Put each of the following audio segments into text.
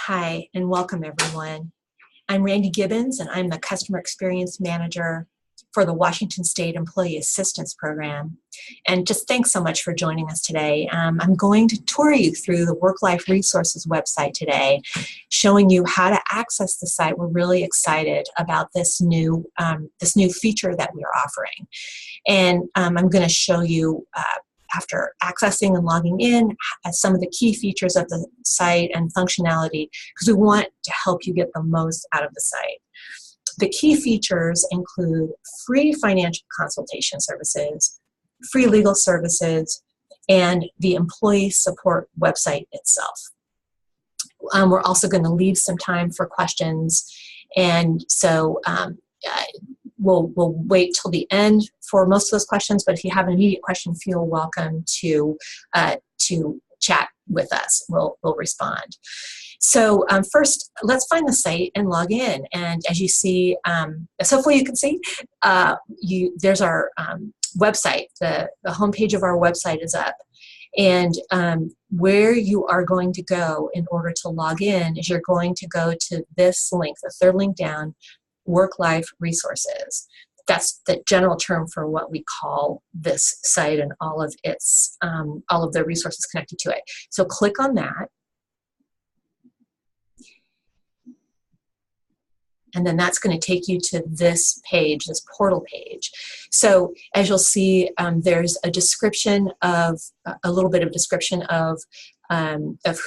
Hi, and welcome everyone. I'm Randy Gibbons, and I'm the Customer Experience Manager for the Washington State Employee Assistance Program. And just thanks so much for joining us today. I'm going to tour you through the WorkLife Resources website today, showing you how to access the site. We're really excited about this new feature that we are offering. And I'm going to show you after accessing and logging in, some of the key features of the site and functionality, because we want to help you get the most out of the site. The key features include free financial consultation services, free legal services, and the employee support website itself. We're also going to leave some time for questions, and so we'll wait till the end for most of those questions, but if you have an immediate question, feel welcome to chat with us. We'll respond. So first, let's find the site and log in. And as you see, as hopefully you can see, there's our website. The homepage of our website is up. And where you are going to go in order to log in is you're going to go to this link, the third link down, WorkLife Resources. That's the general term for what we call this site and all of the resources connected to it. So click on that. And then that's going to take you to this page, this portal page. So as you'll see, there's a description of, a little bit of description of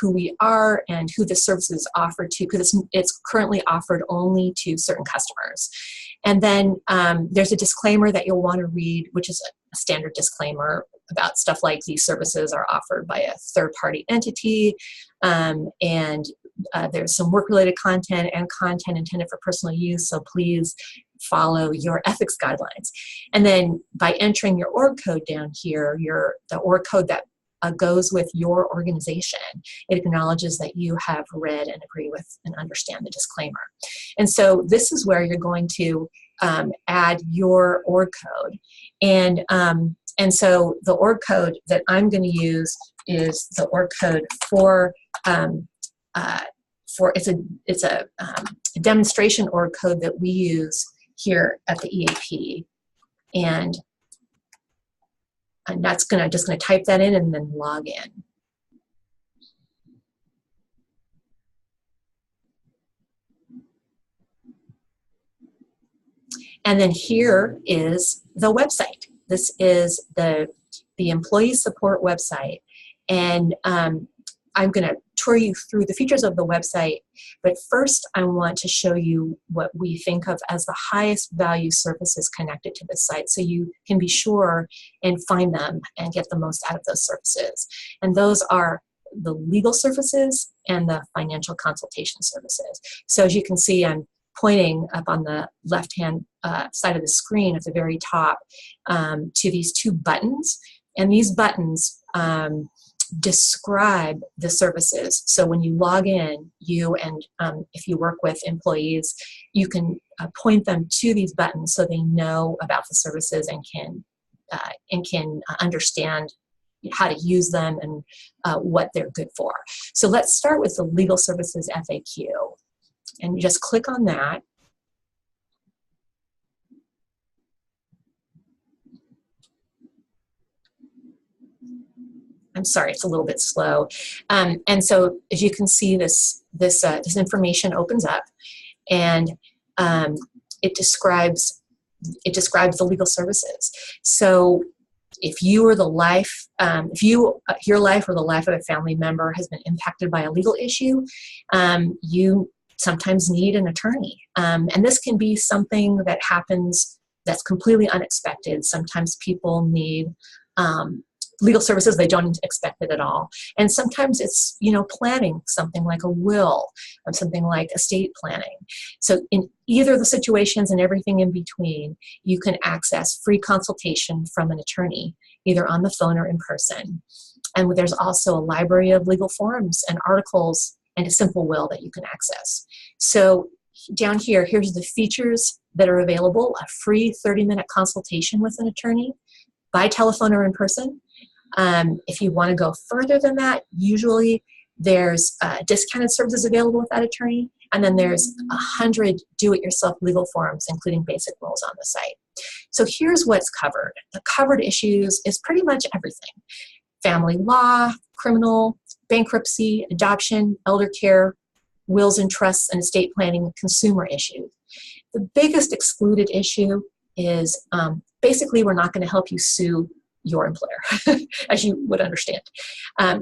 who we are and who the service is offered to, because it's currently offered only to certain customers. And then there's a disclaimer that you'll want to read, which is a standard disclaimer about stuff like these services are offered by a third-party entity, and there's some work-related content and content intended for personal use, so please follow your ethics guidelines. And then by entering your org code down here, the org code that goes with your organization, it acknowledges that you have read and agree with and understand the disclaimer. And so this is where you're going to add your org code. And so the org code that I'm going to use is the org code for it's a demonstration org code that we use here at the EAP, and just going to type that in and then log in. And then here is the website. This is the employee support website, and I'm going to tour you through the features of the website, but first I want to show you what we think of as the highest value services connected to this site, so you can be sure and find them and get the most out of those services. And those are the legal services and the financial consultation services. So as you can see, I'm pointing up on the left-hand side of the screen at the very top to these two buttons, and these buttons describe the services. So when you log in, if you work with employees, you can point them to these buttons so they know about the services and can understand how to use them and what they're good for. So let's start with the legal services FAQ, and you just click on that. I'm sorry, it's a little bit slow. And so as you can see, this information opens up, and it describes the legal services. So if you or your life or the life of a family member has been impacted by a legal issue, you sometimes need an attorney. And this can be something that happens that's completely unexpected. Sometimes people need legal services, they don't expect it at all. And sometimes it's, planning, something like a will, or something like estate planning. So in either of the situations and everything in between, you can access free consultation from an attorney, either on the phone or in person. And there's also a library of legal forms and articles and a simple will that you can access. So down here, here's the features that are available: a free 30-minute consultation with an attorney by telephone or in person. If you want to go further than that, usually There's discounted services available with that attorney, and then there's 100 do-it-yourself legal forms, including basic rules on the site. So here's what's covered. The covered issues is pretty much everything. Family law, criminal, bankruptcy, adoption, elder care, wills and trusts, and estate planning, consumer issues. The biggest excluded issue is basically we're not going to help you sue your employer, as you would understand.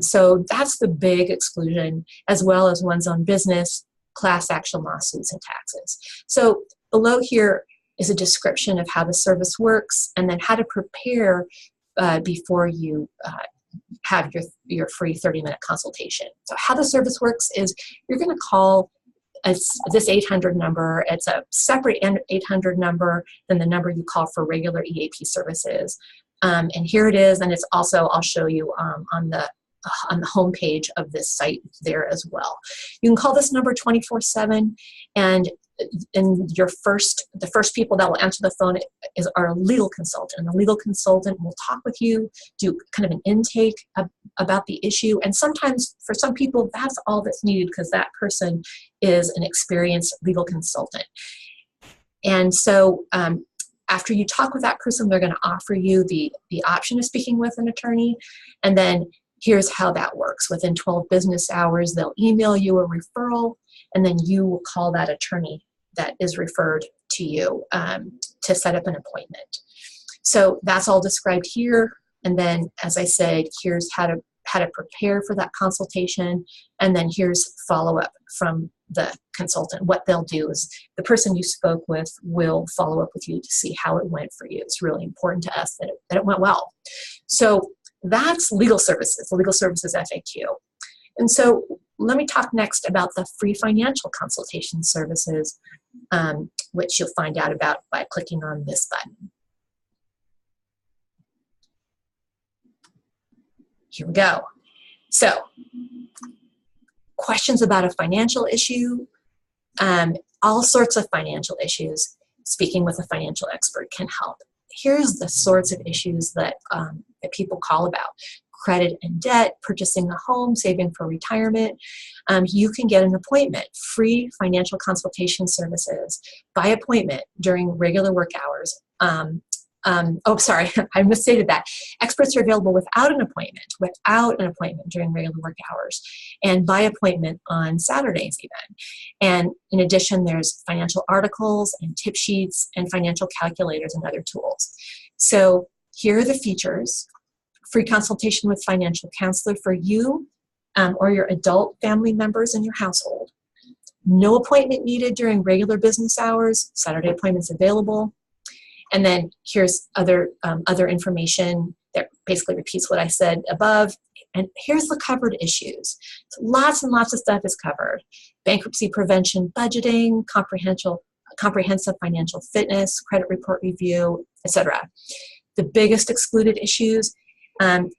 So that's the big exclusion, as well as one's own business, class action lawsuits, and taxes. So below here is a description of how the service works and then how to prepare before you have your free 30-minute consultation. So how the service works is you're going to call this 800 number. It's a separate 800 number than the number you call for regular EAP services. And here it is, and it's also, I'll show you on the home page of this site there as well. You can call this number 24/7, and the first people that will answer the phone is our legal consultant. And the legal consultant will talk with you, do kind of an intake about the issue. And sometimes for some people, that's all that's needed because that person is an experienced legal consultant. And so after you talk with that person, they're going to offer you the option of speaking with an attorney. And then here's how that works. Within 12 business hours, they'll email you a referral, and then you will call that attorney that is referred to you to set up an appointment. So that's all described here. And then, as I said, here's how to prepare for that consultation. And then here's follow-up from the consultant. What they'll do is the person you spoke with will follow up with you to see how it went for you. It's really important to us that it went well. So that's legal services, the legal services FAQ. And so let me talk next about the free financial consultation services, which you'll find out about by clicking on this button. Here we go. So, questions about a financial issue, all sorts of financial issues, speaking with a financial expert can help. Here's the sorts of issues that people call about. Credit and debt, purchasing a home, saving for retirement. You can get an appointment, free financial consultation services by appointment during regular work hours. Oh, sorry, I misstated that. Experts are available without an appointment during regular work hours, and by appointment on Saturdays even. And in addition, there's financial articles and tip sheets and financial calculators and other tools. So here are the features. Free consultation with financial counselor for you or your adult family members in your household. No appointment needed during regular business hours. Saturday appointments available. And then here's other information that basically repeats what I said above. And here's the covered issues. So lots and lots of stuff is covered. Bankruptcy prevention, budgeting, comprehensive financial fitness, credit report review, etc. The biggest excluded issues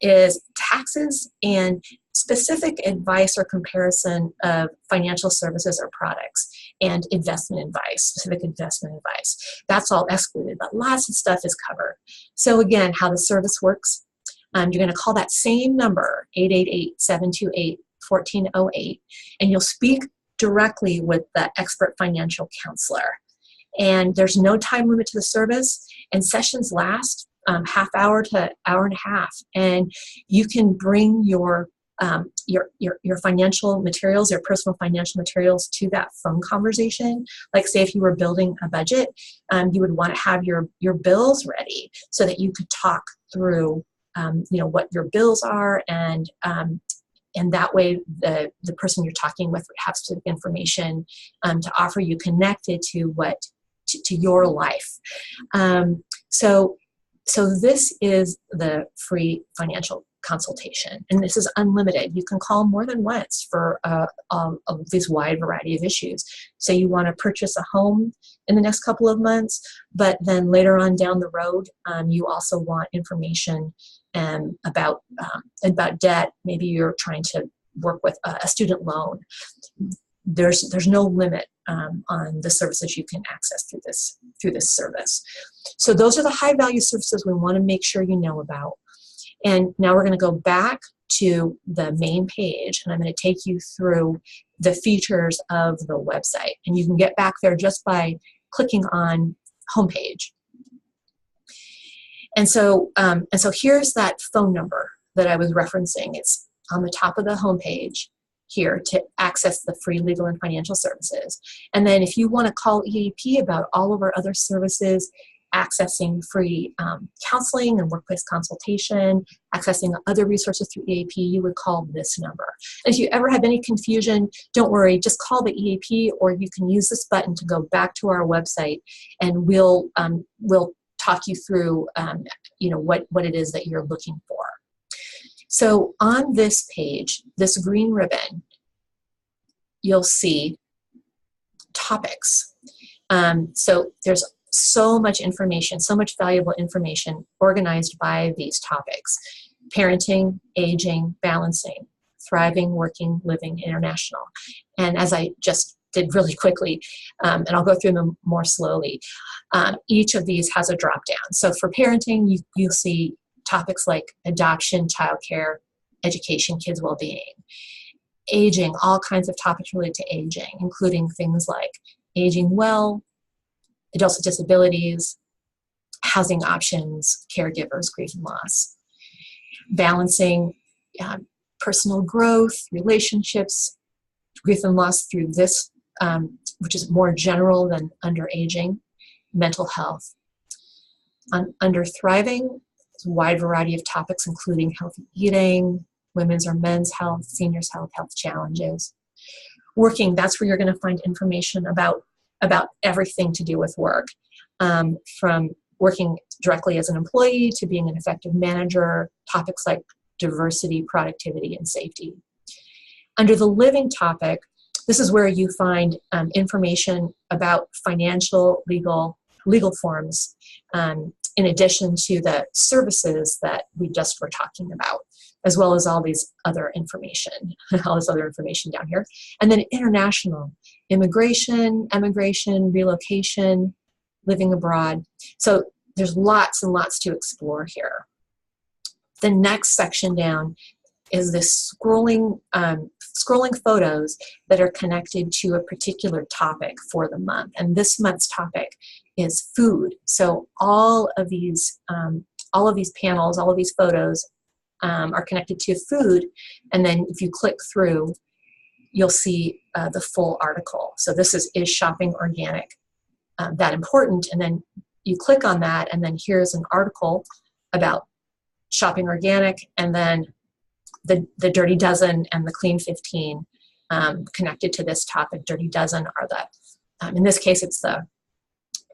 is taxes and specific advice or comparison of financial services or products, and specific investment advice. That's all excluded, but lots of stuff is covered. So again, how the service works, you're going to call that same number, 888-728-1408, and you'll speak directly with the expert financial counselor. And there's no time limit to the service, and sessions last half hour to hour and a half. And you can bring your financial materials, your personal financial materials to that phone conversation. Like say if you were building a budget, you would want to have your bills ready so that you could talk through what your bills are, and that way the person you're talking with would have some information to offer you connected to your life. So this is the free financial consultation, and this is unlimited. You can call more than once for this wide variety of issues. So you want to purchase a home in the next couple of months, but then later on down the road, you also want information about debt. Maybe you're trying to work with a student loan. There's no limit on the services you can access through this service. So those are the high value services we want to make sure you know about. And now we're going to go back to the main page, and I'm going to take you through the features of the website. And you can get back there just by clicking on homepage. And so here's that phone number that I was referencing. It's on the top of the homepage here to access the free legal and financial services. And then if you want to call EAP about all of our other services, accessing free counseling and workplace consultation, accessing other resources through EAP, you would call this number. And if you ever have any confusion, don't worry, just call the EAP, or you can use this button to go back to our website, and we'll talk you through what it is that you're looking for. So on this page, this green ribbon, you'll see topics. So there's so much information, so much valuable information organized by these topics: parenting, aging, balancing, thriving, working, living, international. And as I just did really quickly, and I'll go through them more slowly, each of these has a drop down. So for parenting, you'll see topics like adoption, childcare, education, kids' well-being. Aging, all kinds of topics related to aging, including things like aging well, adults with disabilities, housing options, caregivers, grief and loss. Balancing, personal growth, relationships, grief and loss through this, which is more general than under aging, mental health. Under thriving, it's a wide variety of topics, including healthy eating, women's or men's health, seniors' health, health challenges. Working, that's where you're going to find information about everything to do with work, from working directly as an employee to being an effective manager, topics like diversity, productivity, and safety. Under the living topic, this is where you find information about financial, legal forms, in addition to the services that we just were talking about, as well as all this other information down here. And then international, immigration, emigration, relocation, living abroad. So there's lots and lots to explore here. The next section down is this scrolling photos that are connected to a particular topic for the month. And this month's topic is food. So all of these panels, all of these photos are connected to food. And then if you click through, you'll see the full article. So this is shopping organic that important? And then you click on that, and then here's an article about shopping organic, and then the Dirty Dozen and the Clean 15 connected to this topic. Dirty Dozen are in this case, it's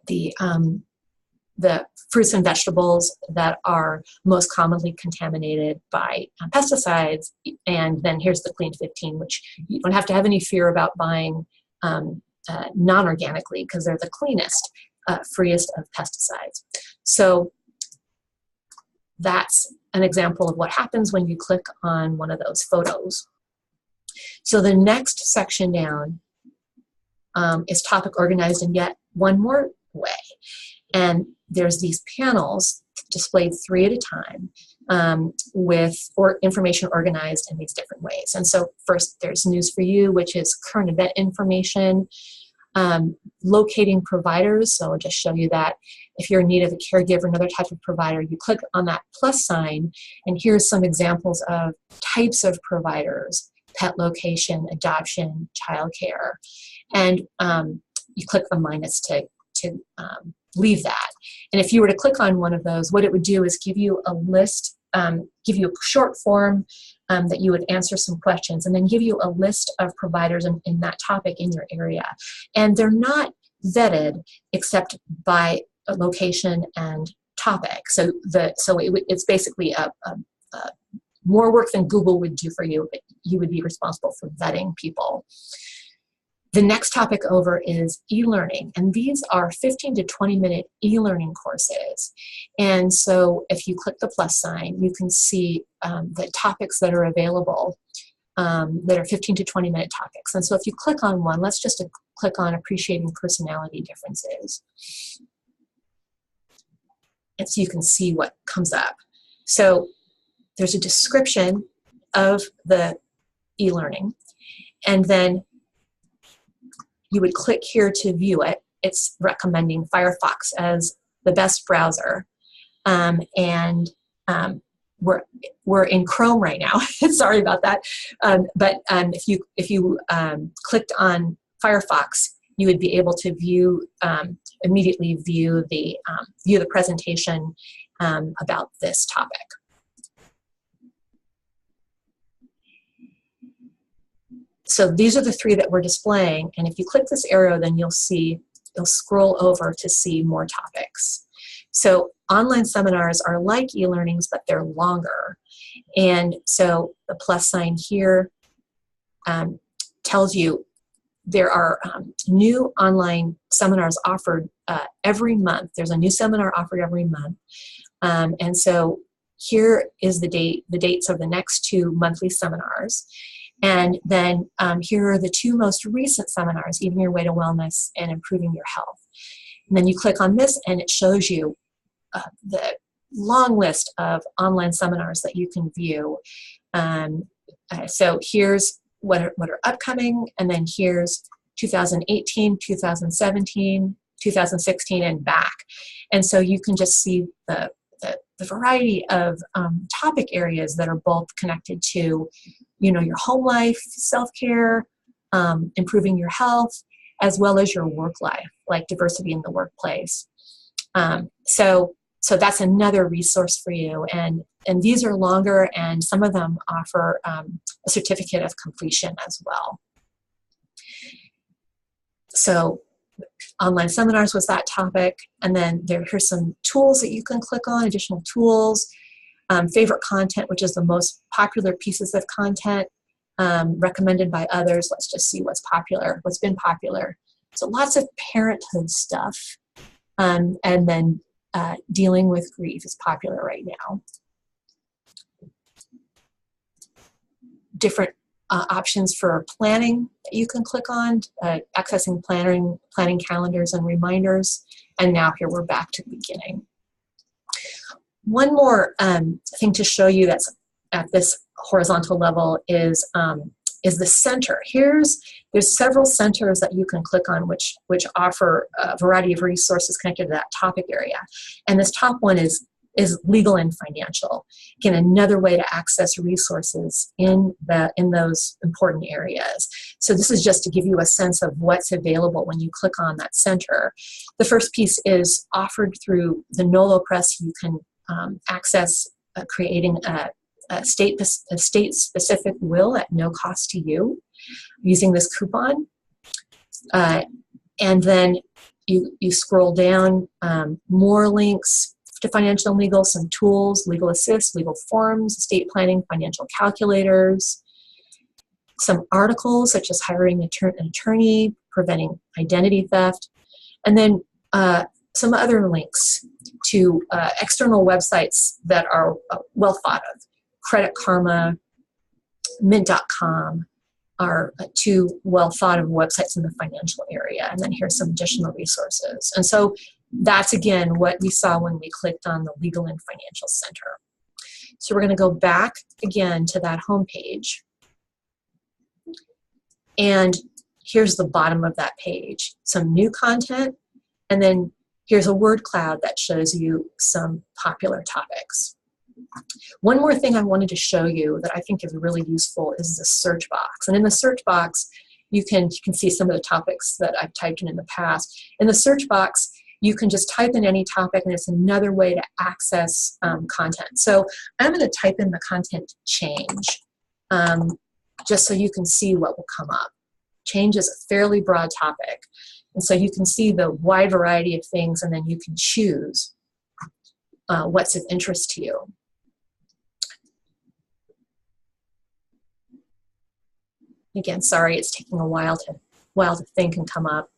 the fruits and vegetables that are most commonly contaminated by pesticides. And then here's the Clean 15, which you don't have to have any fear about buying non-organically, because they're the cleanest, freest of pesticides. So that's an example of what happens when you click on one of those photos. So the next section down is topic organized in yet one more way. And there's these panels displayed 3 at a time with information organized in these different ways. And so first there's News for You, which is current event information, locating providers. So I'll just show you that. If you're in need of a caregiver, another type of provider, you click on that plus sign, and here's some examples of types of providers: pet location, adoption, childcare. And you click the minus to leave that. And if you were to click on one of those, what it would do is give you a list, give you a short form that you would answer some questions, and then give you a list of providers in that topic in your area. And they're not vetted except by a location and topic. So it's basically a more work than Google would do for you, but you would be responsible for vetting people. The next topic over is e-learning, and these are 15 to 20-minute e-learning courses. And so if you click the plus sign, you can see the topics that are available that are 15 to 20-minute topics. And so if you click on one, let's just click on Appreciating Personality Differences. And so you can see what comes up. So there's a description of the e-learning. And then you would click here to view it. It's recommending Firefox as the best browser. We're in Chrome right now. Sorry about that. But if you clicked on Firefox, you would be able to immediately view the presentation about this topic. So these are the three that we're displaying, and if you click this arrow, then you'll scroll over to see more topics. So online seminars are like e-learnings, but they're longer. And so the plus sign here tells you there are new online seminars offered every month. There's a new seminar offered every month. And so here is the dates of the next 2 monthly seminars. And then here are the 2 most recent seminars, Evening Your Way to Wellness and Improving Your Health. And then you click on this and it shows you the long list of online seminars that you can view. So here's what are upcoming, and then here's 2018, 2017, 2016, and back. And so you can just see the variety of topic areas that are both connected to, your home life, self-care, improving your health, as well as your work life, like diversity in the workplace. So that's another resource for you. And these are longer, and some of them offer a certificate of completion as well. So online seminars was that topic. And then here's some tools that you can click on, additional tools. Favorite content, which is the most popular pieces of content recommended by others. Let's just see what's been popular. So lots of parenthood stuff. And then dealing with grief is popular right now. Different options for planning that you can click on, accessing planning calendars and reminders. And now here we're back to the beginning. One more thing to show you that's at this horizontal level is the center. There's several centers that you can click on which offer a variety of resources connected to that topic area. And this top one is legal and financial. Again, another way to access resources in those important areas. So this is just to give you a sense of what's available when you click on that center. The first piece is offered through the NOLO Press. You can access creating a state-specific will at no cost to you using this coupon. And then you scroll down, more links to financial and legal, some tools, legal assist, legal forms, estate planning, financial calculators, some articles such as hiring an attorney, preventing identity theft, and then some other links to external websites that are well thought of. Credit Karma, Mint.com are 2 well thought of websites in the financial area. And then here's some additional resources. And so that's, again, what we saw when we clicked on the Legal and Financial Center. So we're going to go back again to that home page. And here's the bottom of that page, some new content. And then here's a word cloud that shows you some popular topics. One more thing I wanted to show you that I think is really useful is the search box. And in the search box, you can see some of the topics that I've typed in the past. In the search box, you can just type in any topic, and it's another way to access content. So I'm going to type in the content change, just so you can see what will come up. Change is a fairly broad topic. And so you can see the wide variety of things, and then you can choose what's of interest to you. Again, sorry, it's taking a while to think and come up.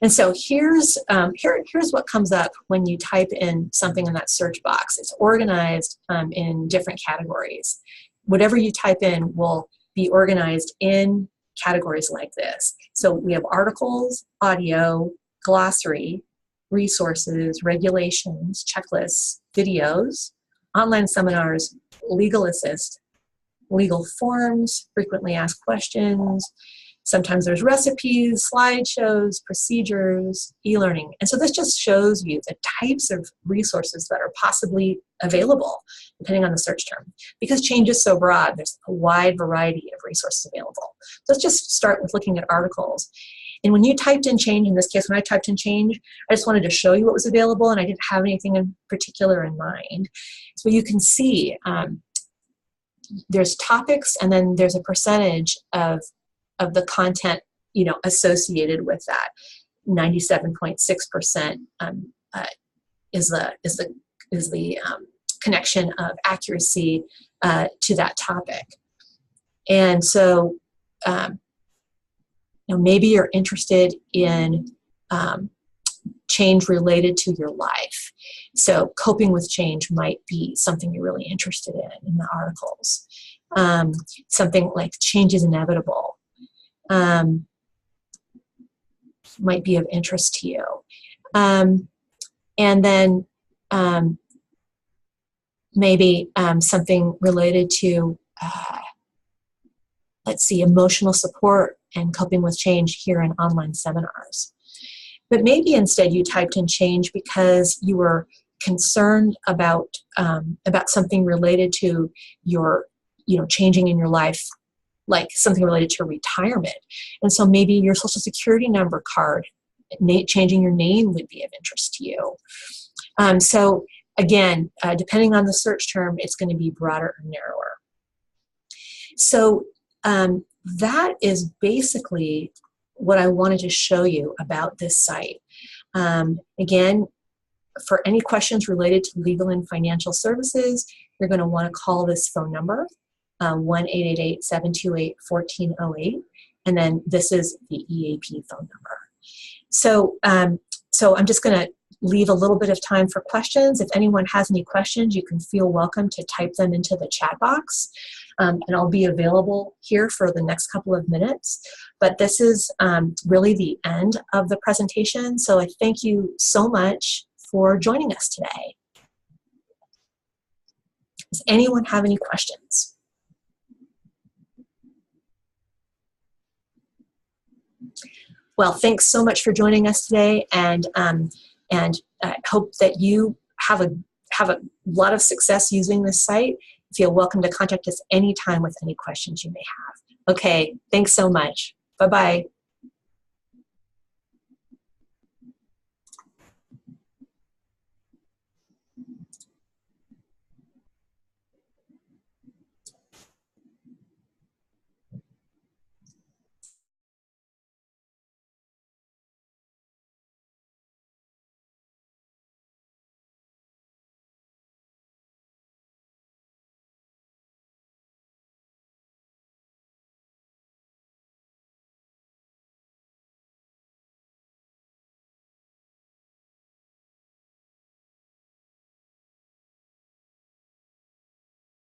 And so here's what comes up when you type in something in that search box. It's organized in different categories. Whatever you type in will be organized in categories like this. So we have articles, audio, glossary, resources, regulations, checklists, videos, online seminars, legal assist, legal forms, frequently asked questions. Sometimes there's recipes, slideshows, procedures, e-learning. And so this just shows you the types of resources that are possibly available depending on the search term. Because change is so broad, there's a wide variety of resources available. So let's just start with looking at articles. And when you typed in change, in this case, when I typed in change, I just wanted to show you what was available, and I didn't have anything in particular in mind. So you can see there's topics, and then there's a percentage of the content, associated with that. 97.6% is the connection of accuracy to that topic. And so, maybe you're interested in change related to your life. So coping with change might be something you're really interested in the articles. Something like change is inevitable might be of interest to you. And then maybe something related to, emotional support and coping with change here in online seminars. But maybe instead you typed in change because you were concerned about something related to your, changing in your life, like something related to retirement. And so maybe your Social Security number card, changing your name would be of interest to you. So again, depending on the search term, it's going to be broader or narrower. So that is basically what I wanted to show you about this site. Again, for any questions related to legal and financial services, you're going to want to call this phone number, 1-888-728-1408, and then this is the EAP phone number. So, so I'm just going to leave a little bit of time for questions. If anyone has any questions, you can feel welcome to type them into the chat box. And I'll be available here for the next couple of minutes. But this is really the end of the presentation. So I thank you so much for joining us today. Does anyone have any questions? Well, thanks so much for joining us today, and I hope that you have a lot of success using this site. Feel welcome to contact us anytime with any questions you may have. Okay, thanks so much. Bye-bye.